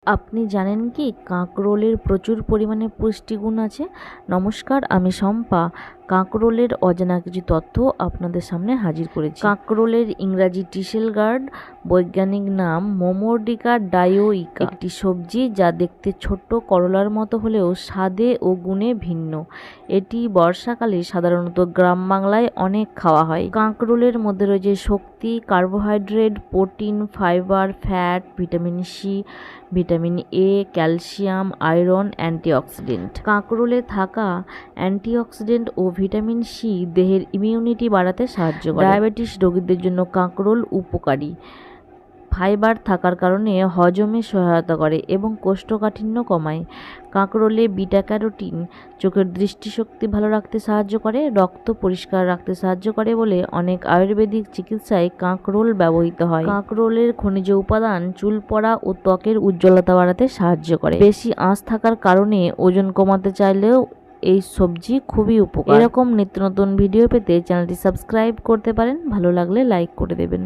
আপনি জানেন কি কাঁকরোলের প্রচুর পরিমাণে পুষ্টিগুণ আছে? নমস্কার, আমি শম্পা। কাঁকরোলের অজানা কিছু তথ্য আপনাদের সামনে হাজির করেছি। কাঁকরোলের ইংরাজি টিসেল গার্ড, বৈজ্ঞানিক নাম মোমোর্ডিকা ডায়োইকা, একটি সবজি যা দেখতে ছোট্ট করলার মতো হলেও স্বাদে ও গুণে ভিন্ন। এটি বর্ষাকালে সাধারণত গ্রাম বাংলায় অনেক খাওয়া হয়। কাঁকরোলের মধ্যে রয়েছে শক্তি, carbohydrate, protein, fibre, fat, vitamin C, vitamin A, calcium, iron, antioxidant. কাঁকরোলে থাকা অ্যান্টিঅক্সিডেন্ট ও ভিটামিন সি দেহের ইমিউনিটি বাড়াতে সাহায্য করে। ডায়াবেটিস রোগীদের জন্য কাঁকরোল উপকারী। ফাইবার থাকার কারণে হজমে সহায়তা করে এবং কোষ্ঠকাঠিন্য কমায়। কাঁকরোলে বিটা ক্যারোটিন চোখের দৃষ্টিশক্তি ভালো রাখতে সাহায্য করে, রক্ত পরিষ্কার রাখতে সাহায্য করে বলে অনেক আয়ুর্বেদিক চিকিৎসায় কাঁকরোল ব্যবহৃত হয়। কাঁকরোলের খনিজ উপাদান চুল পড়া ও ত্বকের উজ্জ্বলতা বাড়াতে সাহায্য করে। বেশি আঁশ থাকার কারণে ওজন কমাতে চাইলেও এই সবজি খুবই উপকারী। এরকম নিত্য নতুন ভিডিও পেতে চ্যানেলটি সাবস্ক্রাইব করতে পারেন। ভালো লাগলে লাইক করে দেবেন।